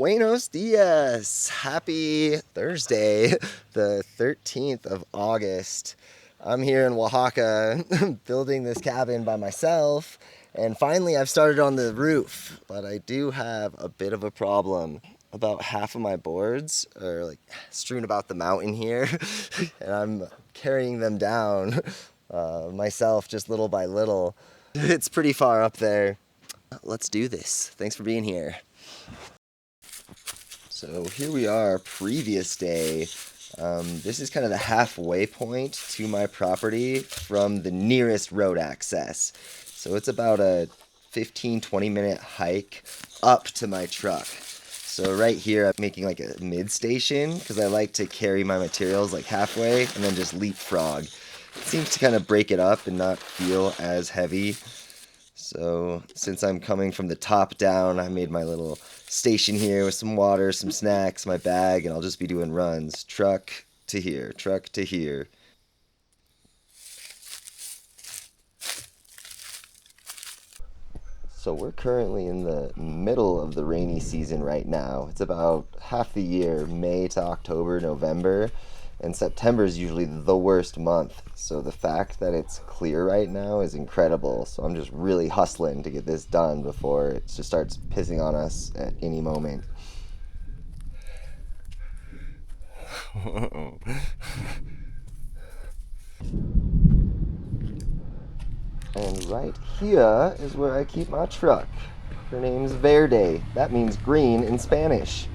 Buenos dias! Happy Thursday, the 13th of August. I'm here in Oaxaca building this cabin by myself, and finally I've started on the roof, but I do have a bit of a problem. About half of my boards are like strewn about the mountain here, and I'm carrying them down myself just little by little. It's pretty far up there. Let's do this. Thanks for being here. So here we are, previous day. This is kind of the halfway point to my property from the nearest road access. So it's about a 15-20 minute hike up to my truck. So right here I'm making like a mid station because I like to carry my materials like halfway and then just leapfrog. It seems to kind of break it up and not feel as heavy. So since I'm coming from the top down, I made my little station here with some water, some snacks, my bag, and I'll just be doing runs. Truck to here, truck to here. So we're currently in the middle of the rainy season right now. It's about half the year, May to October, November. And September is usually the worst month. So the fact that it's clear right now is incredible. So I'm just really hustling to get this done before it just starts pissing on us at any moment. And right here is where I keep my truck. Her name's Verde. That means green in Spanish.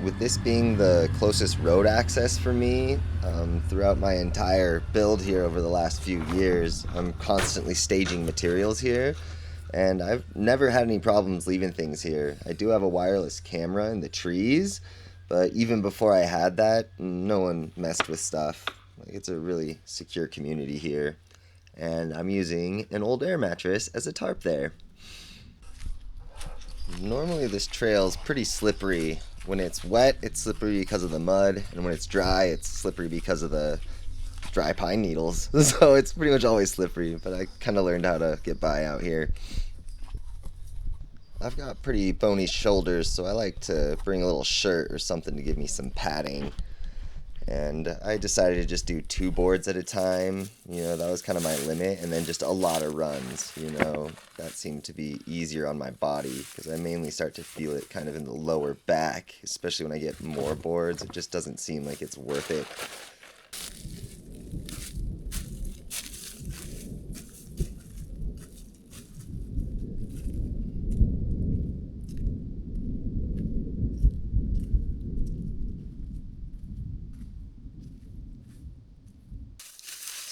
With this being the closest road access for me, throughout my entire build here over the last few years, I'm constantly staging materials here, and I've never had any problems leaving things here. I do have a wireless camera in the trees, but even before I had that, no one messed with stuff. It's a really secure community here, and I'm using an old air mattress as a tarp there. Normally this trail's pretty slippery. When it's wet, it's slippery because of the mud, and when it's dry, it's slippery because of the dry pine needles. So it's pretty much always slippery, but I kind of learned how to get by out here. I've got pretty bony shoulders, so I like to bring a little shirt or something to give me some padding. And I decided to just do 2 boards at a time. That was kind of my limit. And then just a lot of runs, That seemed to be easier on my body because I mainly start to feel it kind of in the lower back, especially when I get more boards. It just doesn't seem like it's worth it.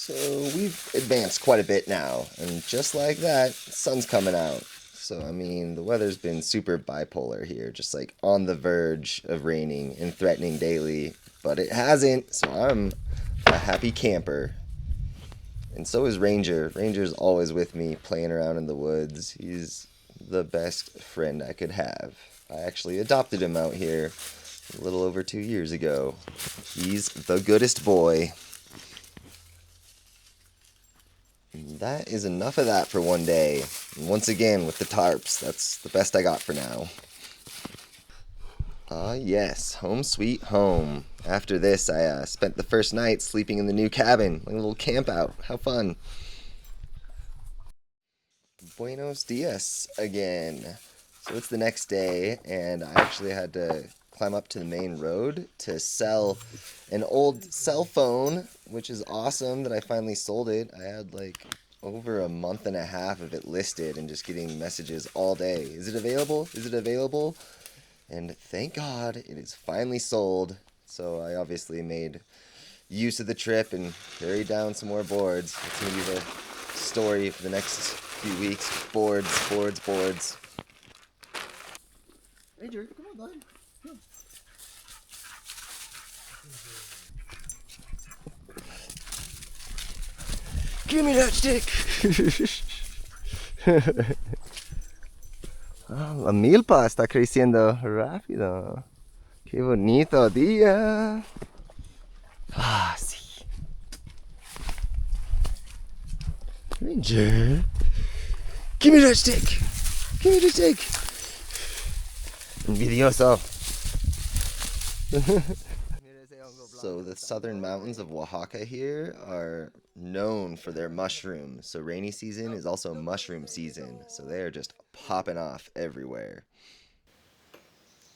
So we've advanced quite a bit now, and just like that, the sun's coming out. So, the weather's been super bipolar here, just like on the verge of raining and threatening daily, but it hasn't, so I'm a happy camper. And so is Ranger. Ranger's always with me, playing around in the woods. He's the best friend I could have. I actually adopted him out here a little over 2 years ago. He's the goodest boy. That is enough of that for one day. And once again, with the tarps, that's the best I got for now. Yes, home sweet home. After this, I spent the first night sleeping in the new cabin, like a little camp out. How fun. Buenos dias again. So it's the next day, and I actually had to climb up to the main road to sell an old cell phone, which is awesome that I finally sold it. I had like over a month and a half of it listed and just getting messages all day. Is it available? Is it available? And thank God it is finally sold. So I obviously made use of the trip and carried down some more boards. It's going to be the story for the next few weeks. Boards, boards, boards. Hey, Jerry, come on, bud. Come. Give me that stick. La milpa está creciendo rápido. Qué bonito día. Sí. Ranger, give me that stick. Give me the stick. Envidioso. So the southern mountains of Oaxaca here are known for their mushrooms. So rainy season is also mushroom season. So they are just popping off everywhere.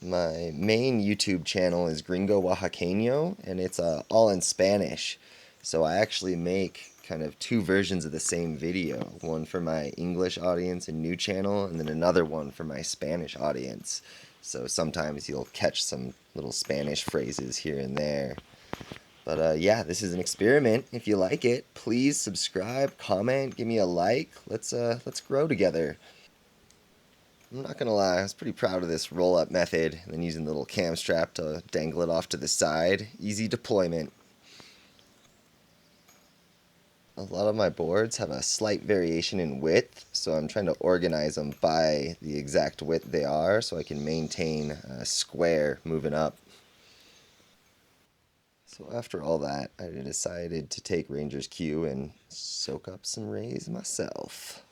My main YouTube channel is Gringo Oaxaqueño, and it's all in Spanish. So I actually make kind of two versions of the same video. One for my English audience and new channel, and then another one for my Spanish audience. So sometimes you'll catch some little Spanish phrases here and there. But yeah, this is an experiment. If you like it, please subscribe, comment, give me a like. Let's grow together. I'm not gonna lie, I was pretty proud of this roll-up method, and then using the little cam strap to dangle it off to the side. Easy deployment. A lot of my boards have a slight variation in width, so I'm trying to organize them by the exact width they are so I can maintain a square moving up. So after all that, I decided to take Ranger's Q and soak up some rays myself.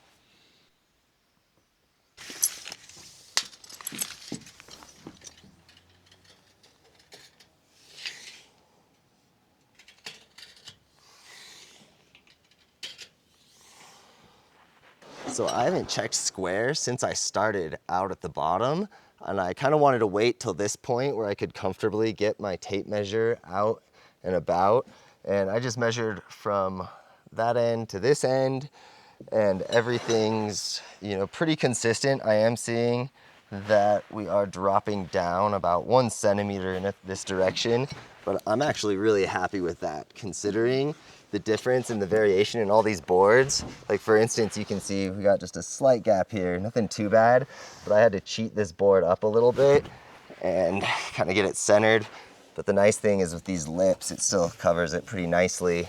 So I haven't checked square since I started out at the bottom, and I kind of wanted to wait till this point where I could comfortably get my tape measure out and about. And I just measured from that end to this end, and everything's, pretty consistent. I am seeing that we are dropping down about 1 centimeter in this direction, but I'm actually really happy with that considering the difference in the variation in all these boards. Like for instance, you can see we got just a slight gap here, nothing too bad, but I had to cheat this board up a little bit and kind of get it centered. But the nice thing is with these lips, it still covers it pretty nicely.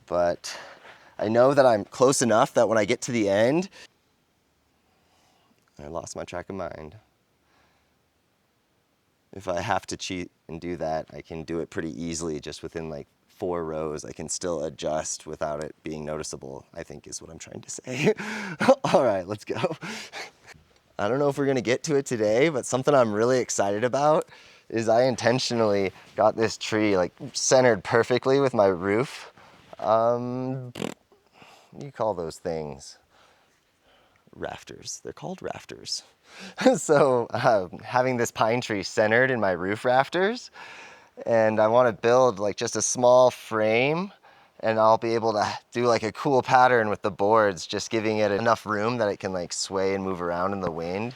But I know that I'm close enough that when I get to the end, I lost my track of mind. If I have to cheat and do that, I can do it pretty easily just within like 4 rows. I can still adjust without it being noticeable, I think is what I'm trying to say. All right, let's go. I don't know if we're gonna get to it today, but something I'm really excited about is I intentionally got this tree like centered perfectly with my roof. What do you call those things? Rafters. They're called rafters. So having this pine tree centered in my roof rafters, and I want to build like just a small frame, and I'll be able to do like a cool pattern with the boards, just giving it enough room that it can like sway and move around in the wind.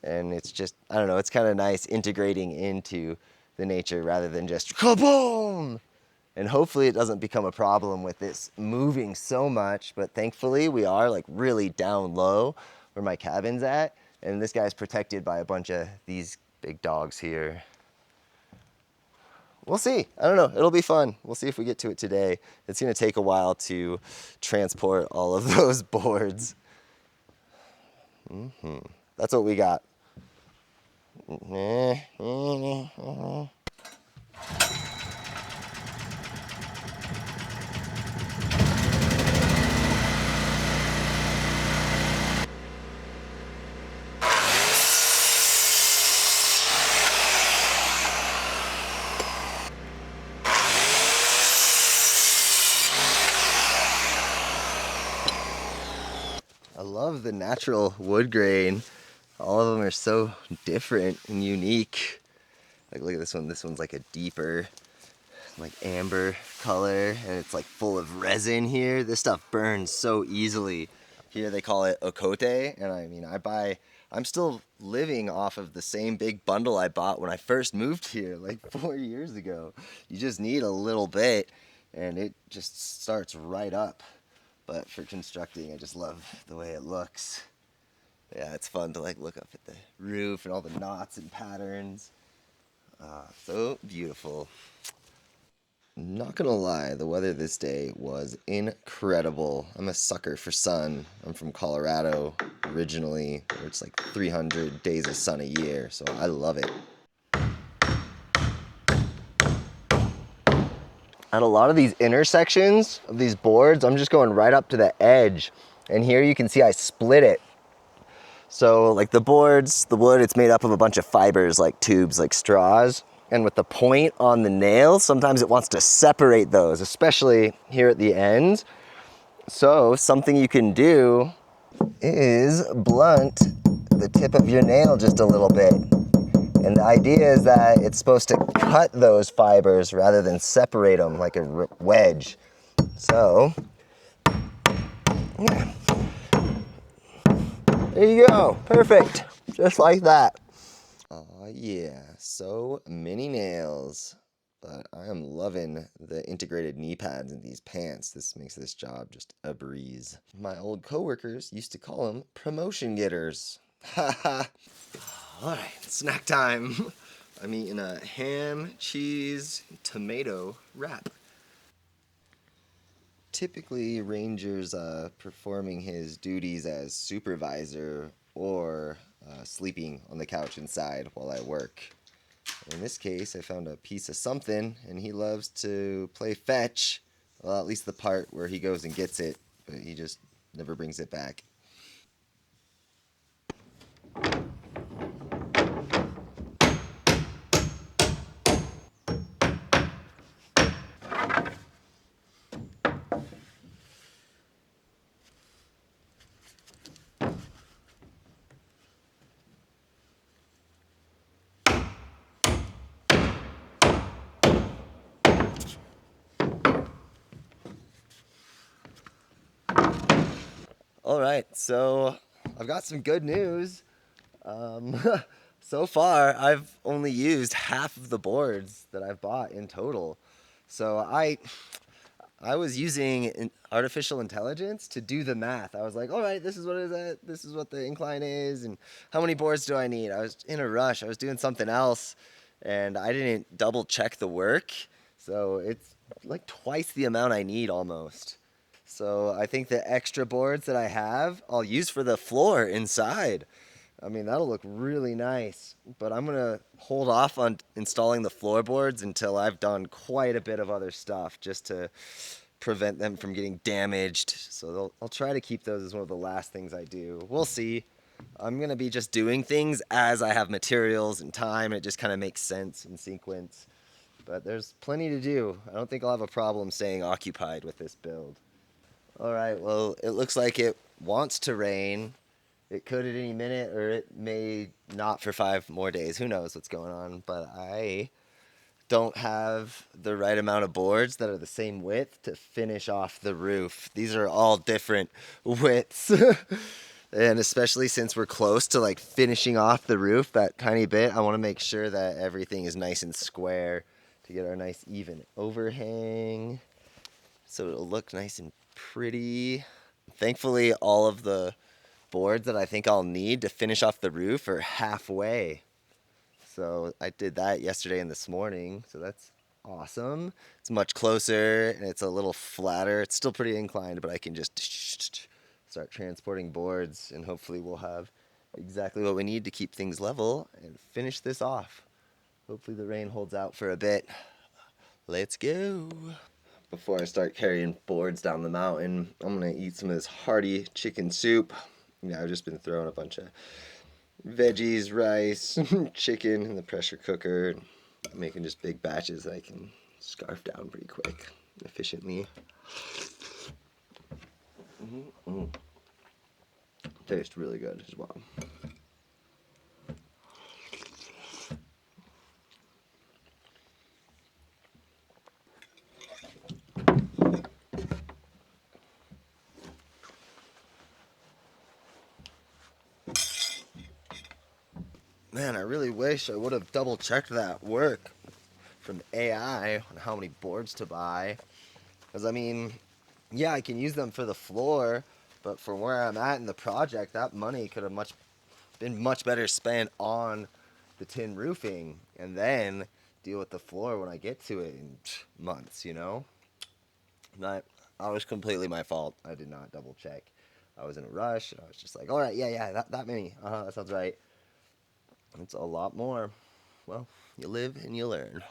And it's just, I don't know, it's kind of nice integrating into the nature rather than just kaboom. And hopefully it doesn't become a problem with this moving so much, but thankfully we are like really down low where my cabin's at, and this guy's protected by a bunch of these big dogs here. We'll see. I don't know. It'll be fun. We'll see if we get to it today. It's going to take a while to transport all of those boards. That's what we got. I love the natural wood grain. All of them are so different and unique. Like look at this one. This one's like a deeper, like amber color, and it's like full of resin here. This stuff burns so easily. Here they call it ocote, and I mean, I'm still living off of the same big bundle I bought when I first moved here like 4 years ago. You just need a little bit, and it just starts right up. But for constructing, I just love the way it looks. Yeah, it's fun to like look up at the roof and all the knots and patterns. So beautiful. Not gonna lie, the weather this day was incredible. I'm a sucker for sun. I'm from Colorado originally, where it's like 300 days of sun a year, so I love it. At a lot of these intersections of these boards, I'm just going right up to the edge. And here you can see I split it. So like the boards, the wood, it's made up of a bunch of fibers like tubes, like straws. And with the point on the nails, sometimes it wants to separate those, especially here at the end. So something you can do is blunt the tip of your nail just a little bit. And the idea is that it's supposed to cut those fibers rather than separate them like a wedge. So, yeah. There you go. Perfect. Just like that. Aw, yeah. So many nails. But I am loving the integrated knee pads in these pants. This makes this job just a breeze. My old coworkers used to call them promotion getters. Ha ha. All right, snack time. I'm eating a ham, cheese, tomato wrap. Typically, Ranger's performing his duties as supervisor or sleeping on the couch inside while I work. In this case, I found a piece of something, and he loves to play fetch. Well, at least the part where he goes and gets it, but he just never brings it back. All right, so I've got some good news. Um, so far, I've only used half of the boards that I've bought in total. So I was using artificial intelligence to do the math. I was like, all right, this is what it is at, this is what the incline is, and how many boards do I need? I was in a rush. I was doing something else, and I didn't double check the work. So it's like twice the amount I need almost. So I think the extra boards that I have, I'll use for the floor inside. I mean, that'll look really nice, but I'm gonna hold off on installing the floorboards until I've done quite a bit of other stuff just to prevent them from getting damaged. So I'll try to keep those as one of the last things I do. We'll see. I'm gonna be just doing things as I have materials and time. It just kind of makes sense in sequence. But there's plenty to do. I don't think I'll have a problem staying occupied with this build. All right, well, it looks like it wants to rain. It could at any minute, or it may not for 5 more days. Who knows what's going on? But I don't have the right amount of boards that are the same width to finish off the roof. These are all different widths. And especially since we're close to like finishing off the roof that tiny bit, I want to make sure that everything is nice and square to get our nice even overhang so it'll look nice and pretty. Thankfully, all of the boards that I think I'll need to finish off the roof are halfway. So I did that yesterday and this morning. So that's awesome. It's much closer and it's a little flatter. It's still pretty inclined, but I can just start transporting boards and hopefully we'll have exactly what we need to keep things level and finish this off. Hopefully the rain holds out for a bit. Let's go. Before I start carrying boards down the mountain, I'm gonna eat some of this hearty chicken soup. I've just been throwing a bunch of veggies, rice, chicken in the pressure cooker, making just big batches that I can scarf down pretty quick, efficiently. Mm-hmm. Tastes really good as well. Man, I really wish I would have double checked that work from AI on how many boards to buy. Because, I mean, yeah, I can use them for the floor, but for where I'm at in the project, that money could have been much better spent on the tin roofing and then deal with the floor when I get to it in months, you know? That was completely my fault. I did not double check. I was in a rush and I was just like, all right, yeah, that many. That sounds right. It's a lot more. Well, you live and you learn.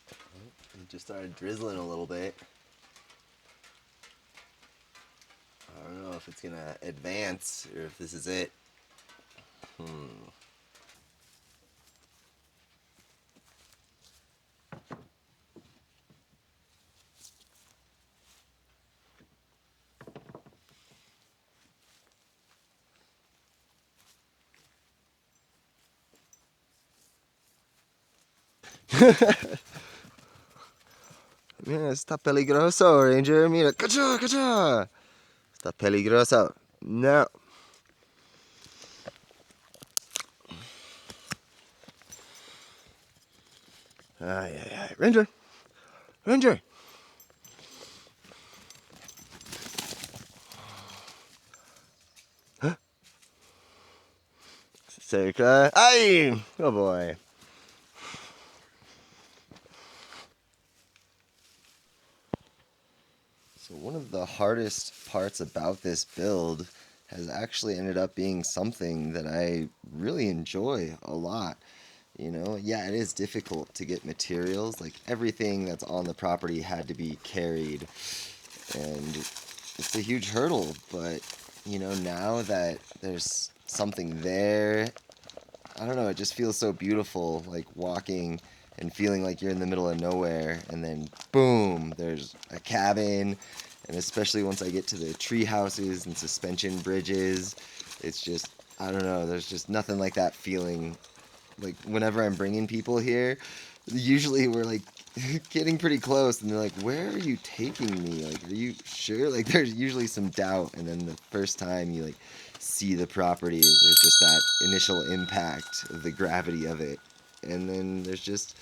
It just started drizzling a little bit. I don't know if it's gonna advance or if this is it. Mira, está peligroso, Ranger. Mira, cacha, cacha. Está peligroso. No. Ay, ay, ay. Ranger. Ranger. Cerca. Ay. Oh boy. So one of the hardest parts about this build has actually ended up being something that I really enjoy a lot. You know, yeah, it is difficult to get materials. Like everything that's on the property had to be carried, and it's a huge hurdle. But you know, now that there's something there, I don't know, it just feels so beautiful, like walking and feeling like you're in the middle of nowhere, and then boom, there's a cabin, and especially once I get to the tree houses and suspension bridges, it's just, I don't know, there's just nothing like that feeling. Like whenever I'm bringing people here, usually we're like getting pretty close, and they're like, "Where are you taking me? Like, are you sure?" Like, there's usually some doubt, and then the first time you like see the property, there's just that initial impact of the gravity of it, and then there's just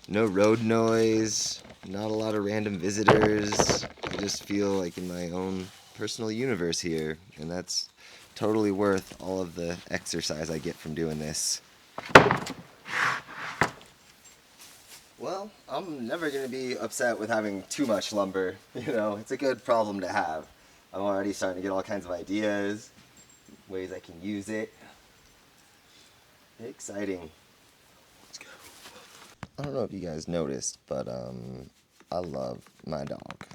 no road noise, not a lot of random visitors. I just feel like in my own personal universe here, and that's totally worth all of the exercise I get from doing this. Well, I'm never going to be upset with having too much lumber. You know, it's a good problem to have. I'm already starting to get all kinds of ideas, ways I can use it. Exciting. Let's go. I don't know if you guys noticed, but I love my dog.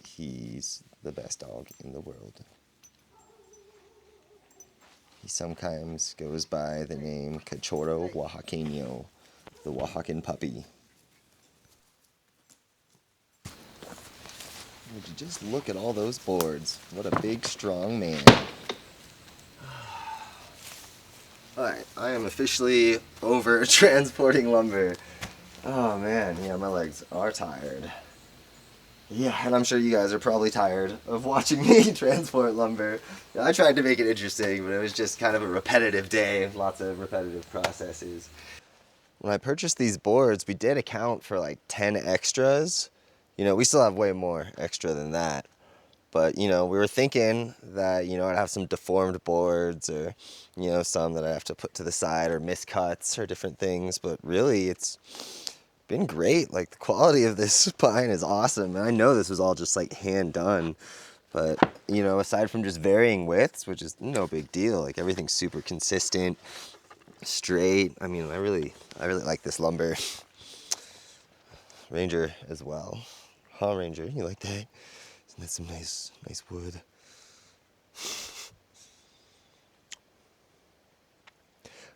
He's the best dog in the world. He sometimes goes by the name Cachorro Oaxaqueño, the Oaxacan puppy. Would you just look at all those boards? What a big, strong man. Alright, I am officially over transporting lumber. Oh man, yeah, my legs are tired. Yeah, and I'm sure you guys are probably tired of watching me transport lumber. I tried to make it interesting, but it was just kind of a repetitive day, lots of repetitive processes. When I purchased these boards, we did account for like 10 extras. You know, we still have way more extra than that. But, you know, we were thinking that, you know, I'd have some deformed boards or, you know, some that I have to put to the side or miscuts or different things. But really, it's been great. Like, the quality of this pine is awesome. And I know this was all just, like, hand done. But, you know, aside from just varying widths, which is no big deal, like, everything's super consistent, straight. I mean, I really like this lumber. Ranger as well. Huh, Ranger? You like that? Isn't that some nice wood?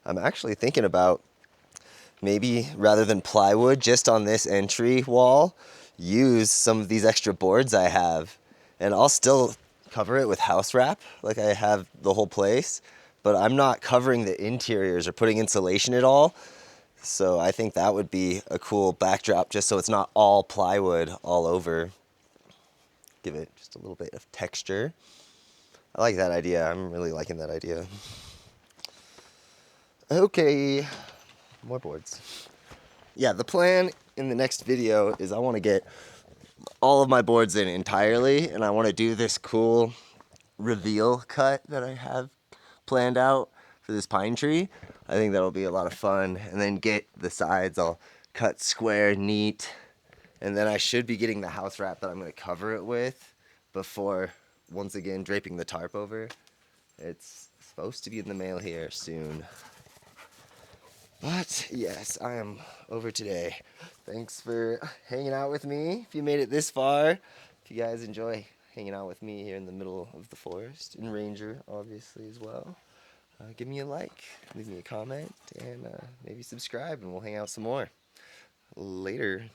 I'm actually thinking about maybe rather than plywood just on this entry wall, use some of these extra boards I have, and I'll still cover it with house wrap like I have the whole place, but I'm not covering the interiors or putting insulation at all. So I think that would be a cool backdrop just so it's not all plywood all over. Give it just a little bit of texture. I like that idea. I'm really liking that idea. Okay, more boards. Yeah, the plan in the next video is I want to get all of my boards in entirely, and I want to do this cool reveal cut that I have planned out for this pine tree. I think that'll be a lot of fun, and then get the sides all cut square, neat, and then I should be getting the house wrap that I'm going to cover it with before, once again, draping the tarp over. It's supposed to be in the mail here soon. But yes, I am over today. Thanks for hanging out with me. If you made it this far, if you guys enjoy hanging out with me here in the middle of the forest, and Ranger obviously as well. give me a like, leave me a comment, and maybe subscribe, and we'll hang out some more. Later.